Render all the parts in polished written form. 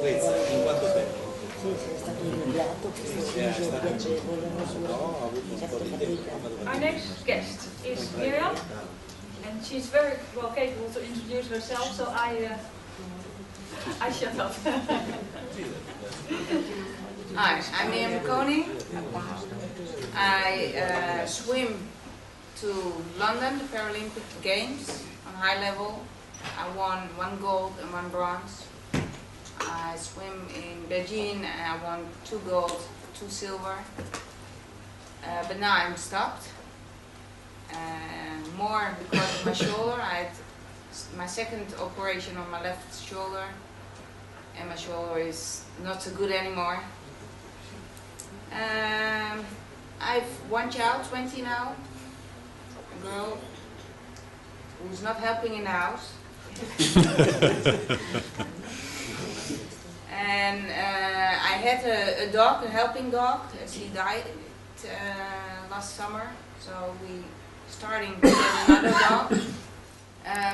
In quanto tempo? Sì, è stato immediato, piacevole, Our next guest is Myriam, and she's very well capable to introduce herself, so I shut up. Hi, I'm Myriam Koning. I swim to London, the Paralympic Games, on high level. I won 1 gold and 1 bronze. I swim in Beijing and I won 2 gold, 2 silver. But now I'm stopped. More because of my shoulder. I had my 2nd operation on my left shoulder, and my shoulder is not so good anymore. I've 1 child, 20 now, a girl who's not helping in the house. And I had a dog, a helping dog. She died last summer, so we starting to get another dog.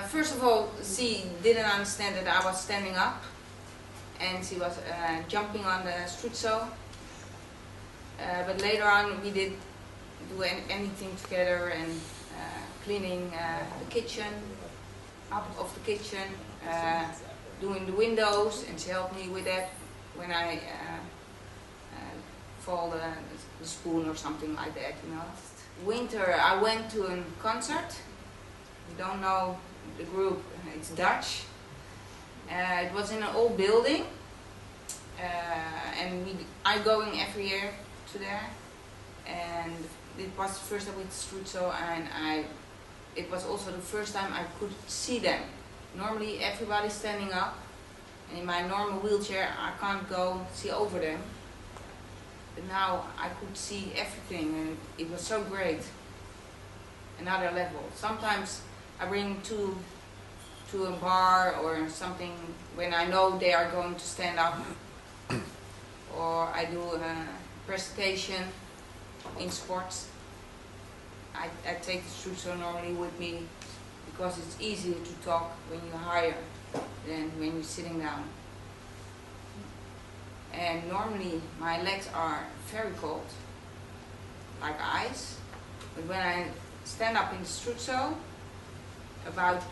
First of all, she didn't understand that I was standing up, and she was jumping on the Struzzo. But later on, we did do anything together, and cleaning the kitchen, up of the kitchen, doing the windows, and she helped me with that when I fall the spoon or something like that, you know. Winter, I went to a concert. You don't know the group, it's Dutch. It was in an old building, and I'm going every year to there. And it was the first time with Struzzo, and it was also the first time I could see them. Normally everybody's standing up, and in my normal wheelchair I can't go see over them. But now I could see everything, and it was so great. Another level. Sometimes I bring to a bar or something when I know they are going to stand up, or I do a presentation in sports. I take the Struzzo normally with me because it's easier to talk when you're higher than when you're sitting down. And normally my legs are very cold, like ice. But when I stand up in the Struzzo, about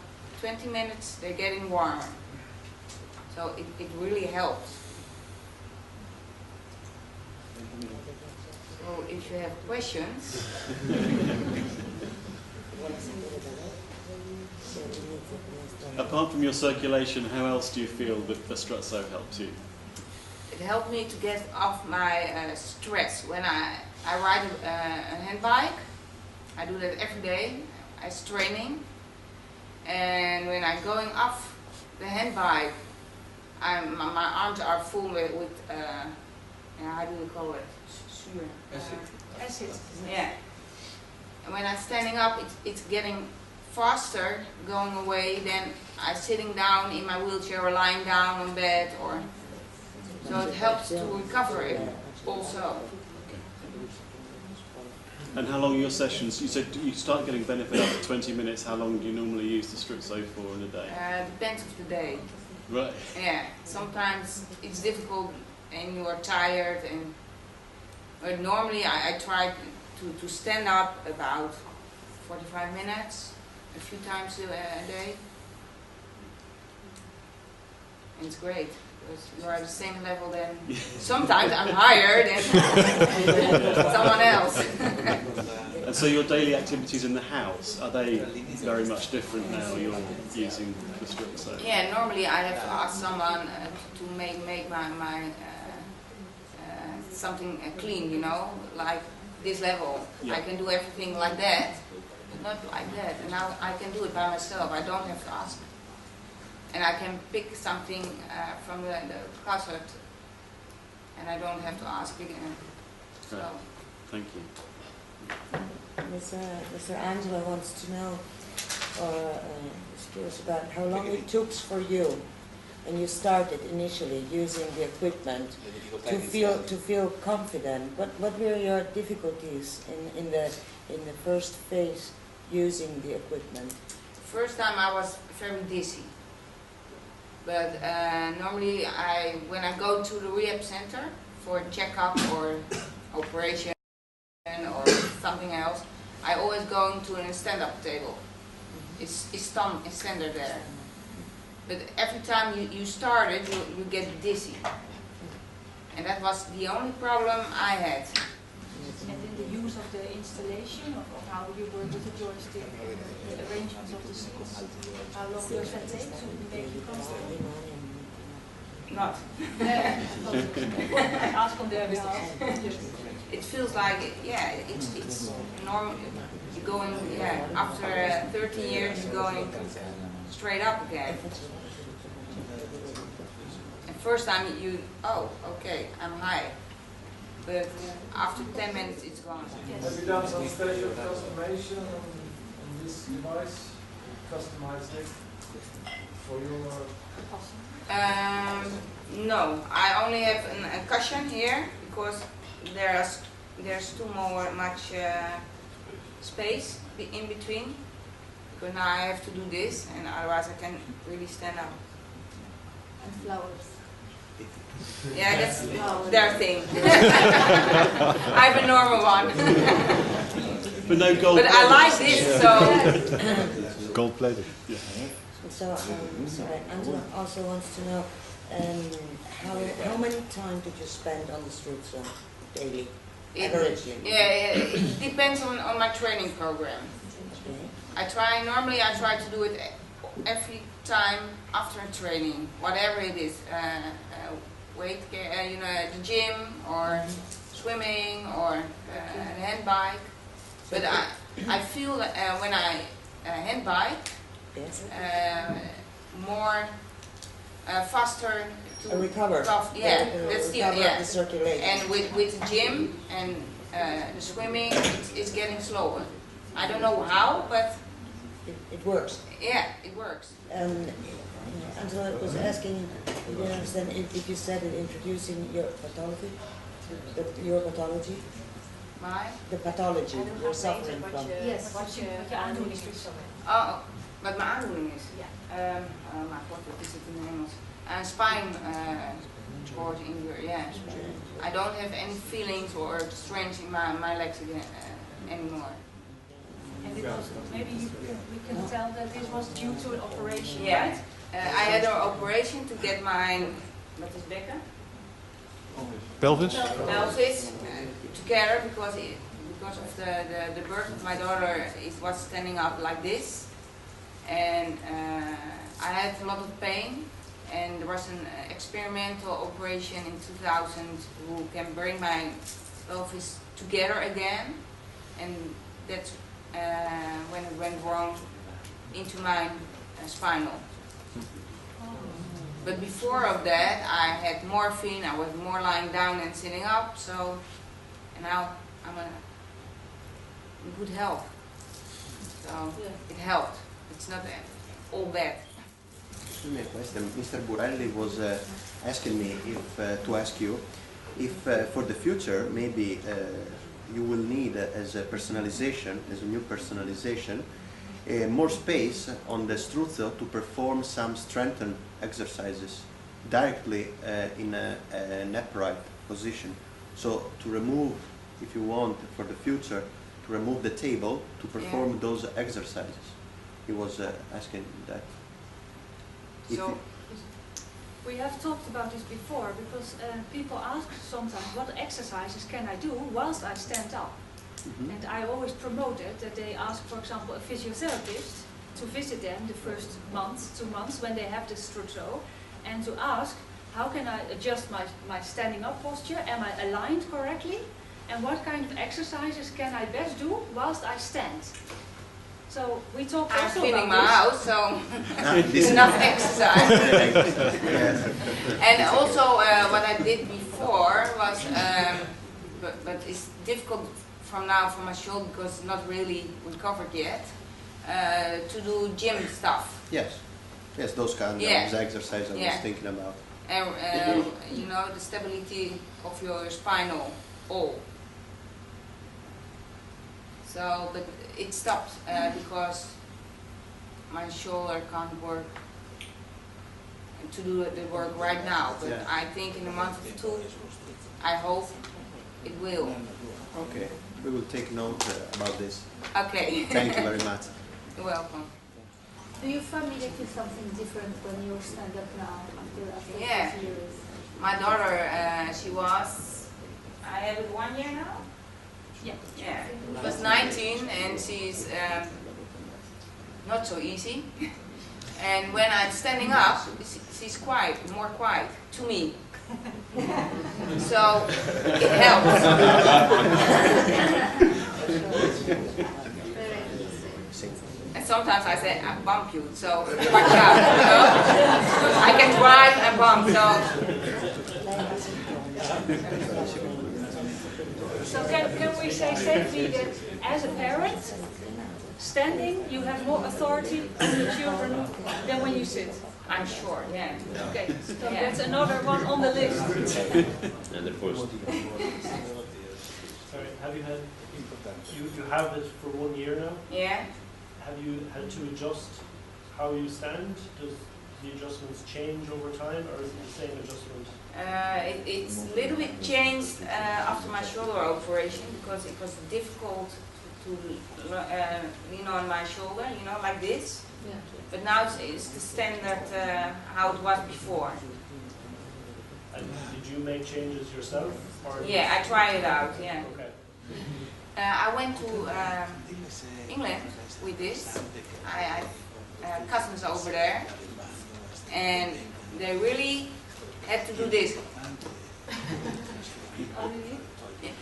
20 minutes they're getting warmer. So it really helps. So if you have questions. Apart from your circulation, how else do you feel that the Struzzo helps you? It helped me to get off my stress. When I ride a hand bike, I do that every day as training. And when I'm going off the hand bike, my arms are full with how do you call it? Acid. Yeah. And when I'm standing up, it's getting faster going away than I'm sitting down in my wheelchair or lying down on bed, or so it helps to recover it also. And how long are your sessions? You said you start getting benefit after 20 minutes. How long do you normally use the Struzzo for in a day? Depends of the day. Right. Yeah. Sometimes it's difficult and you are tired, but normally I try to stand up about 45 minutes, a few times a day. And it's great, because you are at the same level than, sometimes I'm higher than someone else. And so your daily activities in the house, are they very much different now you're using the Struzzo? Yeah, normally I have to ask someone to make my something clean, you know, like this level. Yeah. I can do everything like that, but not like that. And now I can do it by myself. I don't have to ask. And I can pick something from the closet, and I don't have to ask again. So. Thank you. Mr. Angela wants to know, or is curious about how long it took for you, when you started initially using the equipment, to feel confident. What were your difficulties in the first phase using the equipment? First time I was very dizzy. But normally, when I go to the rehab center for a checkup or operation or something else, I always go to a stand-up table. It's standard there. But every time you start it, you get dizzy. And that was the only problem I had. And in the use of the installation, of how you work with the joystick, the arrangements of the seats, how long does that take to make you comfortable? Not. I ask on their behalf. It feels like, yeah, it's normal. You're going, yeah, after 30 years, you're going straight up again. And first time oh, okay, I'm high. But after 10 minutes, it's gone. Have you done some special customization on this device? Customized it for your... No, I only have a cushion here because there's too much space in between. Because now I have to do this, and otherwise I can really stand up. And flowers. Yeah, that's their thing. I have a normal one. But no gold. But I like this, so. Gold plated. Yeah. So, sorry, Angela also wants to know how many time did you spend on the Struzzo daily, averagely? Yeah, it depends on my training program. Okay. Normally I try to do it every time after training, whatever it is, weight, the gym or swimming or the hand bike. But I feel that when I hand bike, Yes. more faster to recover. Yeah, that's the circulation. And with the gym and the swimming, it's getting slower. I don't know how, but it works. Yeah, it works. Angela was asking, you didn't understand if you said it introducing your pathology, your pathology. The pathology you're suffering from. Yes, wat je aandoening is. Oh, wat mijn aandoening is? Maar wat is het in het Engels? Spine sport injury, yeah. I don't have any feelings or strength in my legs again, anymore. And it was, maybe we can tell that this was due to an operation, Yeah. right? I had an operation to get my, wat is bekken? Pelvis? Pelvis together because of the birth of my daughter, it was standing up like this, and I had a lot of pain, and there was an experimental operation in 2000 who can bring my pelvis together again, and that's when it went wrong into my spinal. But before of that, I had morphine. I was more lying down and sitting up. So, and now I'm in good health. So it helped. It's not all bad. Excuse me a question. Mr. Burelli was asking me if to ask you if for the future maybe you will need as a personalization, as a new personalization, more space on the Struzzo to perform some strengthened exercises directly in an upright position. So to remove, if you want, for the future, to remove the table to perform those exercises. He was asking that. So we have talked about this before because people ask sometimes what exercises can I do whilst I stand up. Mm-hmm. And I always promote it that they ask, for example, a physiotherapist to visit them the first month, 2 months when they have this Struzzo, and to ask how can I adjust my standing up posture, am I aligned correctly, and what kind of exercises can I best do whilst I stand. So we talked I'm also cleaning about my house, so enough exercise. And also what I did before was, but it's difficult from now for my shoulder because it's not really recovered yet, to do gym stuff. Yes, yes, those kind of exercises I was thinking about. And you know, the stability of your spinal all. So, but it stopped because my shoulder can't work to do the work right now. But Yeah. I think in a month or two, I hope it will. Okay, we will take note about this. Okay. Thank you very much. You're welcome. Do you find that you something different when you stand up now after Yeah. 6 years? My daughter, she was, I have it 1 year now? Yeah. Yeah, she was 19 and she's not so easy. And when I'm standing up, she's quiet, more quiet to me. So it helps. Very interesting. And sometimes I say, I bump you, so watch out, you know? I can drive and bump, so. So can we say safely that as a parent, standing, you have more authority on the children than when you sit? I'm sure, yeah. Okay, so Yeah. that's another one on the list. And the first. Sorry, have you had, you have it for 1 year now? Yeah. Have you had to adjust how you stand? Does the adjustments change over time, or is it the same adjustment? It's a little bit changed after my shoulder operation because it was difficult to lean on my shoulder, you know, like this. Yeah. But now it's the standard how it was before. And did you make changes yourself? Or Yeah, I tried it out, yeah. Okay. I went to England with this. I cousins over there, and they really had to do this.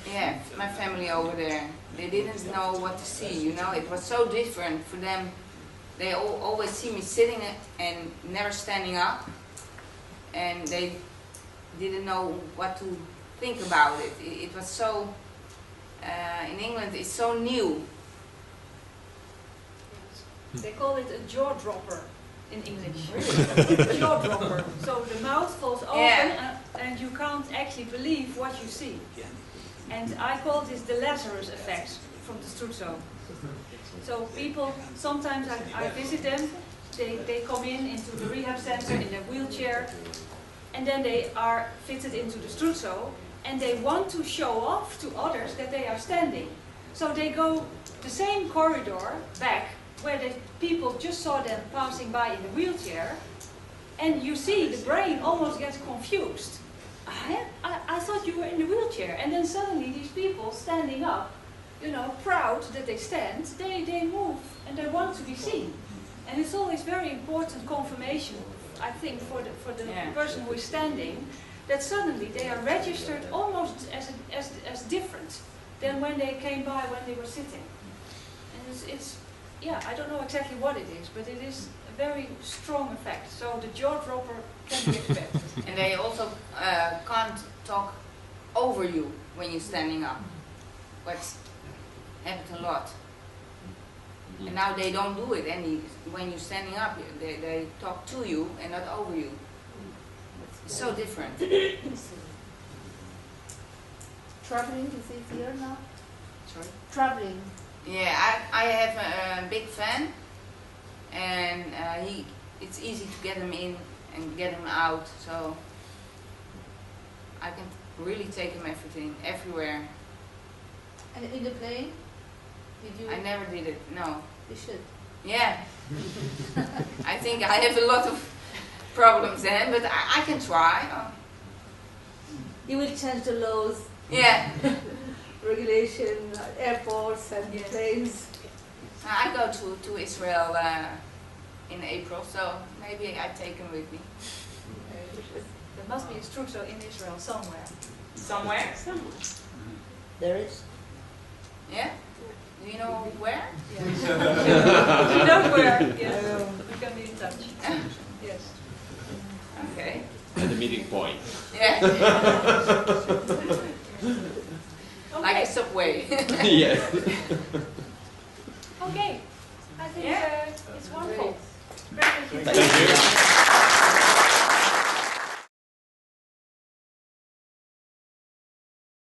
Yeah, my family over there. They didn't know what to see, you know. It was so different for them. They always see me sitting and never standing up, and they didn't know what to think about it. It was so. In England, it's so new. They call it a jaw dropper in English. Jaw dropper. So the mouth falls open Yeah. and you can't actually believe what you see. And I call this the Lazarus effect from the Struzzo. So people, sometimes I visit them, they come into the rehab center in their wheelchair, and then they are fitted into the Struzzo, and they want to show off to others that they are standing. So they go the same corridor back where the people just saw them passing by in the wheelchair, and you see the brain almost gets confused. I thought you were in the wheelchair, and then suddenly these people standing up, you know, proud that they stand, they move and they want to be seen. And it's always very important confirmation, I think, for the Yeah. person who is standing, that suddenly they are registered almost as different than when they came by when they were sitting. And it's yeah, I don't know exactly what it is, but it is a very strong effect. So the jaw dropper can be expected. And they also can't talk over you when you're standing up. What's happened a lot. And now they don't do it when you're standing up. They talk to you and not over you. It's so different. Traveling is easier now? Sorry? Traveling. Yeah, I have a big fan, and it's easy to get him in and get him out, so I can really take him everywhere. And in the plane? Did you? I never did it, no. You should. Yeah. I think I have a lot of problems then, but I can try. Oh. You will change the laws, Yeah. regulation, airports and planes. I go to Israel in April, so maybe I take him with me. There must be a Struzzo in Israel somewhere. Somewhere? There is. Yeah? Do you know where? Yes. You know where? Yes. We can be in touch. Yes. Okay. At the meeting point. Yeah. Like Okay. a subway. Yes. Okay. I think Yeah. it's wonderful. Great. Great. Thank you.